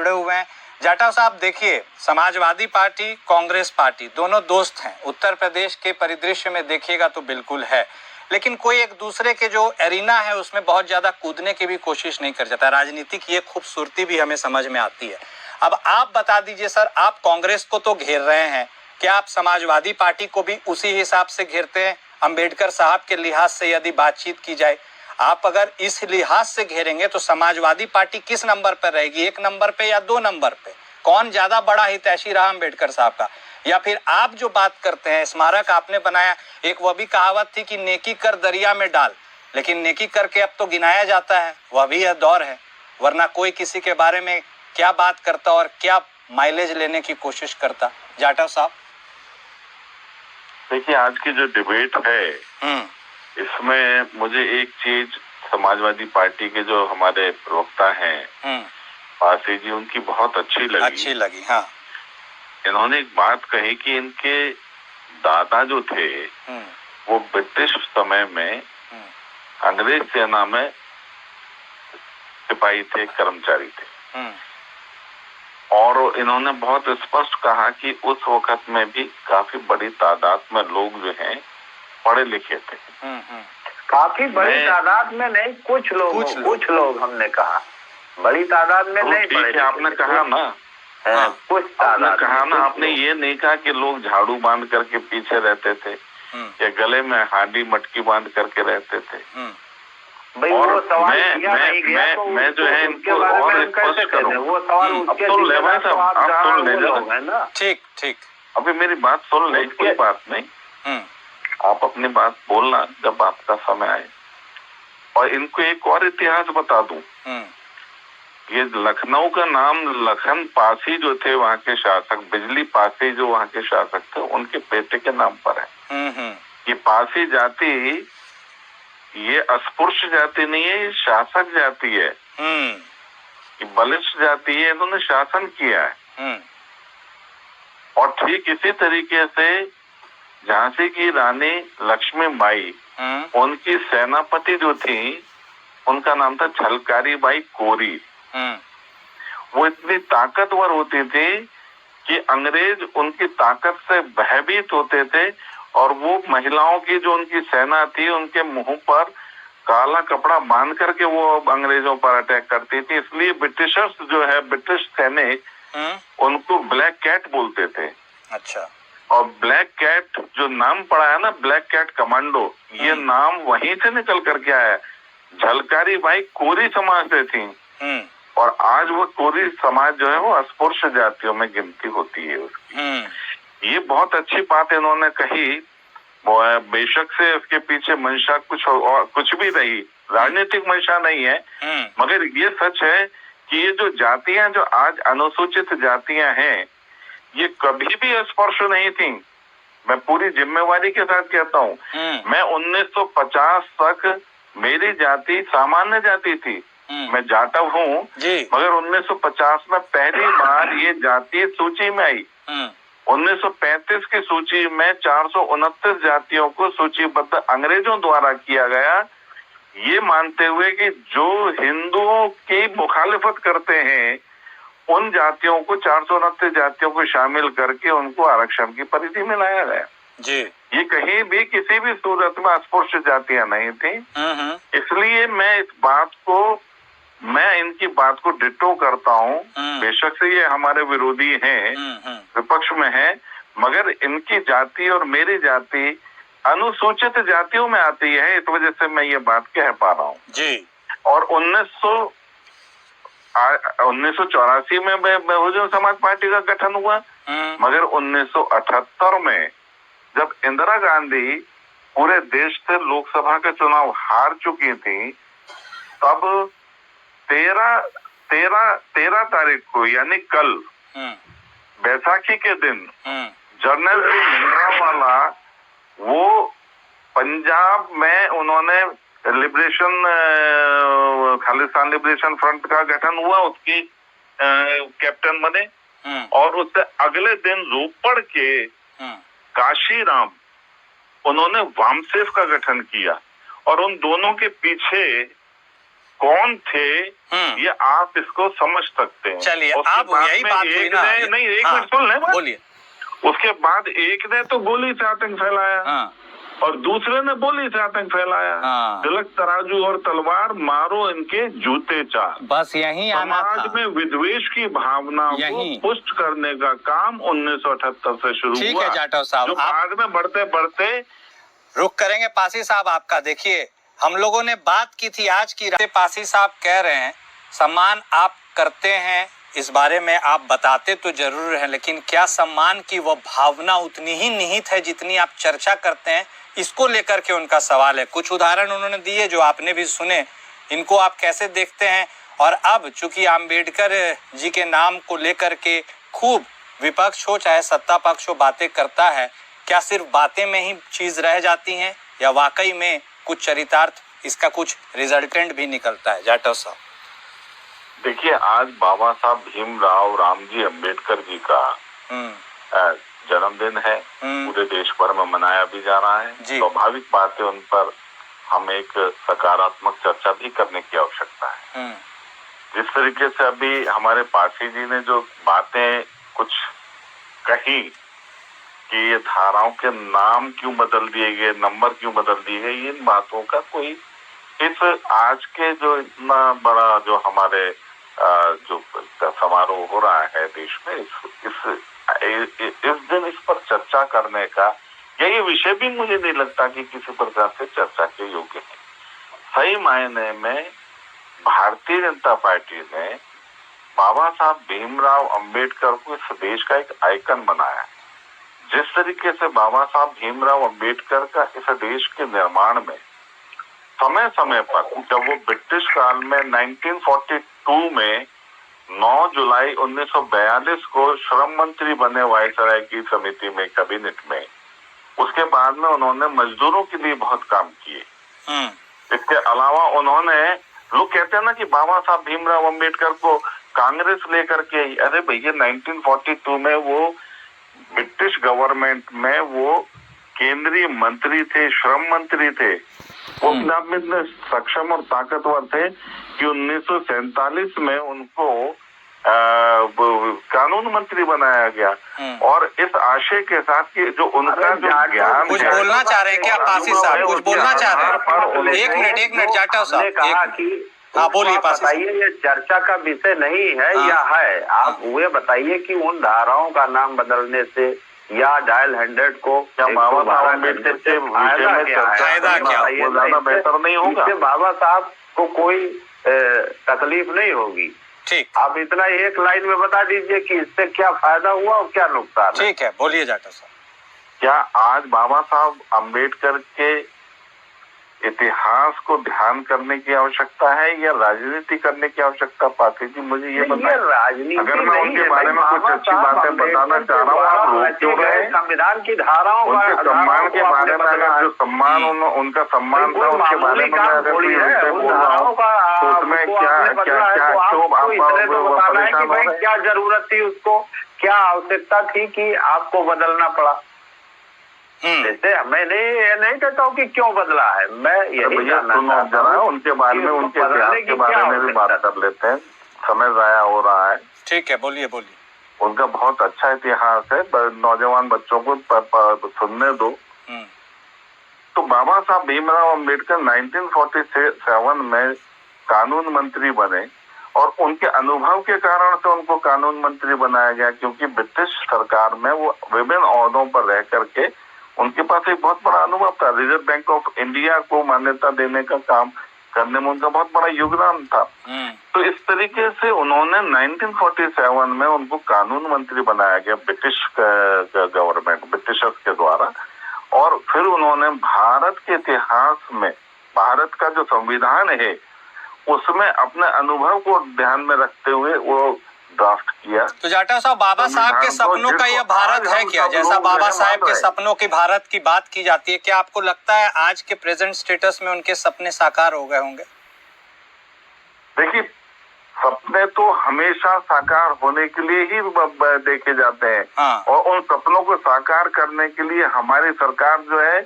जुड़े हुए हैं। जाटव साहब देखिए, समाजवादी पार्टी, कांग्रेस पार्टी दोनों दोस्त हैं। उत्तर प्रदेश के परिदृश्य में देखिएगा तो बिल्कुल है, लेकिन कोई एक दूसरे के जो एरिना है उसमें बहुत ज्यादा कूदने की भी कोशिश नहीं कर जाता। राजनीति की एक खूबसूरती भी हमें समझ में आती है। अब आप बता दीजिए सर, आप कांग्रेस को तो घेर रहे हैं, क्या आप समाजवादी पार्टी को भी उसी हिसाब से घेरते हैं? अंबेडकर साहब के लिहाज से यदि बातचीत की जाए, आप अगर इस लिहाज से घेरेंगे तो समाजवादी पार्टी किस नंबर पर रहेगी, 1 नंबर पे या 2 नंबर पे? कौन ज्यादा बड़ा हितैषी रहा अंबेडकर साहब का? या फिर आप जो बात करते हैं, स्मारक आपने बनाया, एक वह भी कहावत थी कि नेकी कर दरिया में डाल, लेकिन नेकी करके अब तो गिनाया जाता है, वह भी यह दौर है, वरना कोई किसी के बारे में क्या बात करता और क्या माइलेज लेने की कोशिश करता। जाटव साहब देखिए, आज की जो डिबेट है इसमें मुझे एक चीज समाजवादी पार्टी के जो हमारे प्रवक्ता हैं पासी जी, उनकी बहुत अच्छी लगी। हाँ, इन्होंने एक बात कही कि इनके दादा जो थे वो ब्रिटिश समय में अंग्रेज सेना में सिपाही थे, कर्मचारी थे। और इन्होंने बहुत स्पष्ट कहा कि उस वक्त में भी काफी बड़ी तादाद में लोग जो हैं पढ़े लिखे थे। काफी बड़ी तादाद में नहीं, कुछ लोग हमने कहा, बड़ी तादाद में नहीं। ठीक है, आपने कहा ना, कुछ तादाद कहा ना, आपने ये नहीं कहा कि लोग झाड़ू बांध करके पीछे रहते थे या गले में हांडी मटकी बांध करके रहते थे। और वो सवाल किया नहीं गया, तो मैं जो है इनको और स्पष्ट करूं, वो सवाल अब सुन ले भाई साहब, आप सुन ले, ठीक, अभी मेरी बात सुन ले, कोई बात नहीं, आप अपनी बात बोलना जब आपका समय आए। और इनको एक और इतिहास बता दूं, ये लखनऊ का नाम लखन पासी जो थे वहाँ के शासक, बिजली पासी जो वहाँ के शासक थे, उनके बेटे के नाम पर है। ये पासी जाति ये अस्पृश्य जाति नहीं है, ये शासक जाति है, ये बलिष्ठ जाति है, इन्होंने शासन किया है। और ठीक इसी तरीके से झांसी की रानी लक्ष्मीबाई, उनकी सेनापति जो थी उनका नाम था झलकारी बाई कोरी। वो इतनी ताकतवर होती थी कि अंग्रेज उनकी ताकत से भयभीत होते थे, और वो महिलाओं की जो उनकी सेना थी उनके मुंह पर काला कपड़ा बांध करके वो अंग्रेजों पर अटैक करती थी। इसलिए ब्रिटिशर्स जो है, ब्रिटिश सैनिक उनको ब्लैक कैट बोलते थे। अच्छा। और ब्लैक कैट जो नाम पड़ा है ना, ब्लैक कैट कमांडो, ये नाम वहीं से निकल करके आया है। झलकारी बाई कोरी समाज से थी, और आज वो कोरी समाज जो है वो अस्पृश्य जातियों में गिनती होती है उसकी। ये बहुत अच्छी बात इन्होंने कही। वो बेशक से उसके पीछे मंशा कुछ भी रही, राजनीतिक मंशा नहीं है, मगर ये सच है कि ये जो जातियां जो आज अनुसूचित जातियां हैं, ये कभी भी अस्पृश्य नहीं थी। मैं पूरी जिम्मेवारी के साथ कहता हूँ, मैं 1950 तक मेरी जाति सामान्य जाति थी, मैं जाटव हूँ, मगर 1950 में पहली बार ये जाति सूची में आई। 1935 की सूची में 429 जातियों को सूचीबद्ध अंग्रेजों द्वारा किया गया, ये मानते हुए कि जो हिंदुओं की मुखालिफत करते हैं उन जातियों को, 429 जातियों को शामिल करके उनको आरक्षण की परिधि में लाया गया जी। ये कहीं भी किसी भी सूरत में अस्पृश्य जातियां नहीं थी। इसलिए मैं इनकी बात को डिटो करता हूँ। बेशक से ये हमारे विरोधी हैं, विपक्ष में हैं, मगर इनकी जाति और मेरी जाति अनुसूचित जातियों में आती है, इस वजह से मैं ये बात कह पा रहा हूँ जी। और 1984 में बहुजन समाज पार्टी का गठन हुआ, मगर 1978 में जब इंदिरा गांधी पूरे देश से लोकसभा का चुनाव हार चुकी थी, तब 13 तारीख को यानी कल बैसाखी के दिन जनरल सिंह भिंडरावाला वो पंजाब में उन्होंने खालिस्तान लिबरेशन फ्रंट का गठन हुआ, उसकी कैप्टन बने। और उससे अगले दिन रोपड़ के काशीराम उन्होंने वामसेफ का गठन किया, और उन दोनों के पीछे कौन थे ये आप इसको समझ सकते हैं। चलिए, अब यही बात हुई ना। नहीं, एक मिनट सुन ले, बोलिए। उसके बाद एक ने तो गोली से आतंक फैलाया और दूसरे ने गोली से आतंक फैलाया। तिलक तराजू और तलवार, मारो इनके जूते चार। बस यही आना था। समाज में विद्वेष की भावना को पुष्ट करने का काम 1978 से शुरू हुआ। ठीक है जाटव साहब, बाद में बढ़ते बढ़ते रुक करेंगे। पासी साहब आपका देखिए, हम लोगों ने बात की थी आज की रात। पासी साहब कह रहे हैं सम्मान आप करते हैं, इस बारे में आप बताते तो जरूर हैं, लेकिन क्या सम्मान की वो भावना उतनी ही निहित है जितनी आप चर्चा करते हैं? इसको लेकर के उनका सवाल है। कुछ उदाहरण उन्होंने दिए जो आपने भी सुने, इनको आप कैसे देखते हैं? और अब चूंकि अम्बेडकर जी के नाम को लेकर के खूब विपक्ष हो चाहे सत्ता पक्ष हो बातें करता है, क्या सिर्फ बातें में ही चीज रह जाती हैं या वाकई में कुछ चरितार्थ इसका कुछ रिजल्टेंट भी निकलता है? जाटव साहब देखिए, आज बाबा साहब भीमराव रामजी अम्बेडकर जी का जन्मदिन है, पूरे देश भर में मनाया भी जा रहा है। स्वाभाविक बात है, उन पर हम एक सकारात्मक चर्चा भी करने की आवश्यकता है। जिस तरीके से अभी हमारे पासी जी ने जो बातें कुछ कही कि ये धाराओं के नाम क्यों बदल दिए गए, नंबर क्यों बदल दिए गए, इन बातों का कोई इस आज के जो इतना बड़ा जो हमारे जो समारोह हो रहा है देश में, इस दिन इस पर चर्चा करने का ये विषय भी मुझे नहीं लगता कि किसी प्रकार से चर्चा के योग्य है। सही मायने में भारतीय जनता पार्टी ने बाबा साहब भीमराव अंबेडकर को इस देश का एक आइकन बनाया। जिस तरीके से बाबा साहब भीमराव अंबेडकर का इस देश के निर्माण में समय समय पर, जब वो ब्रिटिश काल में 1942 में 9 जुलाई 1942 को श्रम मंत्री बने वायसराय की समिति में, कैबिनेट में, उसके बाद में उन्होंने मजदूरों के लिए बहुत काम किए। इसके अलावा उन्होंने, लोग कहते हैं ना कि बाबा साहब भीमराव अंबेडकर को कांग्रेस लेकर के, अरे भैया 1942 में वो ब्रिटिश गवर्नमेंट में वो केंद्रीय मंत्री थे, श्रम मंत्री थे। वो अपने आप में इतने सक्षम और ताकतवर थे कि 1947 में उनको कानून मंत्री बनाया गया। और इस आशय के साथ कि जो उनका जो ज्ञान, कुछ बोलना चाह रहे हैं क्या पासी साहब? कुछ बोलना चाह रहे हैं? एक मिनट जाटव साहब कहा कि हाँ बोलिए पासी साहब। बताइए, ये चर्चा का विषय नहीं है या है? आप ये बताइए कि उन धाराओं का नाम बदलने से या डायल 100 को क्या बाबा साहब अम्बेडकर के फायदा क्या? वो ज्यादा बेहतर नहीं होगा? बाबा साहब को कोई तकलीफ नहीं होगी। ठीक, आप इतना एक लाइन में बता दीजिए कि इससे क्या फायदा हुआ और क्या नुकसान। ठीक है, बोलिए जाटव साहब। क्या आज बाबा साहब अम्बेडकर के इतिहास को ध्यान करने की आवश्यकता है या राजनीति करने की आवश्यकता? पासी जी मुझे ये बताइए। अगर मैं उनके बारे में कुछ अच्छी बातें बताना चाह रहा हूँ, आप रोक क्यों रहे हैं? संविधान की धाराओं, उनके सम्मान के बारे में, अगर जो सम्मान उनका सम्मान था उसके बारे में अगर कोई विषय बोल रहा हूँ तो उसमें क्या जरूरत थी उसको, क्या आवश्यकता थी कि आपको बदलना पड़ा? जैसे मैं नहीं कहता हूँ कि क्यों बदला है, मैं यही जानना चाहता हूँ उनके बारे में, उनके इतिहास के बारे में भी बात कर लेते हैं। समय जाया हो रहा है। ठीक है, बोलिए बोलिए। उनका बहुत अच्छा इतिहास है, नौजवान बच्चों को सुनने दो। तो बाबा साहब भीमराव अंबेडकर 1947 में कानून मंत्री बने और उनके अनुभव के कारण से उनको कानून मंत्री बनाया गया, क्योंकि ब्रिटिश सरकार में वो विभिन्न ओहदों पर रह करके उनके पास एक बहुत बड़ा अनुभव था। रिजर्व बैंक ऑफ इंडिया को मान्यता देने का काम करने में उनका बहुत बड़ा योगदान था। तो इस तरीके से उन्होंने 1947 में उनको कानून मंत्री बनाया गया ब्रिटिश गवर्नमेंट, ब्रिटिशर्स के द्वारा। और फिर उन्होंने भारत के इतिहास में, भारत का जो संविधान है उसमें अपने अनुभव को ध्यान में रखते हुए वो ड्राफ्ट किया। तो जाटव साहब, बाबा साहब के सपनों का यह भारत है क्या? जैसा बाबा साहब के सपनों की भारत की बात की जाती है, क्या आपको लगता है आज के प्रेजेंट स्टेटस में उनके सपने साकार हो गए होंगे? देखिए, सपने तो हमेशा साकार होने के लिए ही देखे जाते हैं। और उन सपनों को साकार करने के लिए हमारी सरकार जो है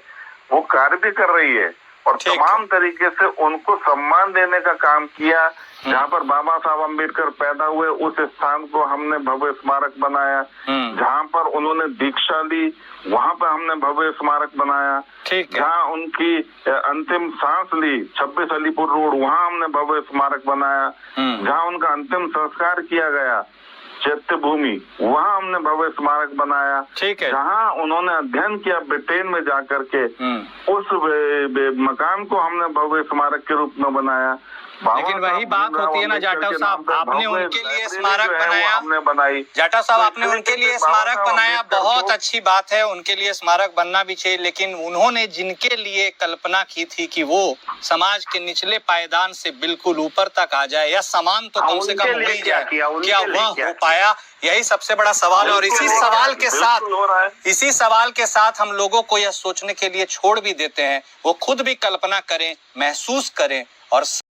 वो कार्य भी कर रही है। और तमाम तरीके से उनको सम्मान देने का काम किया। जहाँ पर बाबा साहब अम्बेडकर पैदा हुए उस स्थान को हमने भव्य स्मारक बनाया। जहाँ पर उन्होंने दीक्षा ली वहाँ पर हमने भव्य स्मारक बनाया। जहाँ उनकी अंतिम सांस ली 26 अलीपुर रोड, वहाँ हमने भव्य स्मारक बनाया। जहाँ उनका अंतिम संस्कार किया गया चैत्य भूमि, वहाँ हमने भव्य स्मारक बनाया। जहाँ उन्होंने अध्ययन किया ब्रिटेन में जाकर के, उस मकान को हमने भव्य स्मारक के रूप में बनाया। लेकिन वही बात होती है ना जाटव साहब, आपने उनके लिए स्मारक बनाया, हमने बनाई। जाटव साहब आपने उनके लिए स्मारक बनाया, बहुत अच्छी बात है, उनके लिए स्मारक बनना भी चाहिए। लेकिन उन्होंने जिनके लिए कल्पना की थी कि वो समाज के निचले पायदान से बिल्कुल ऊपर तक आ जाए या समान तो कम से कम हो ही जाए, क्या वह हो पाया? यही सबसे बड़ा सवाल है। और इसी सवाल के साथ हम लोगों को यह सोचने के लिए छोड़ भी देते हैं, वो खुद भी कल्पना करें, महसूस करें और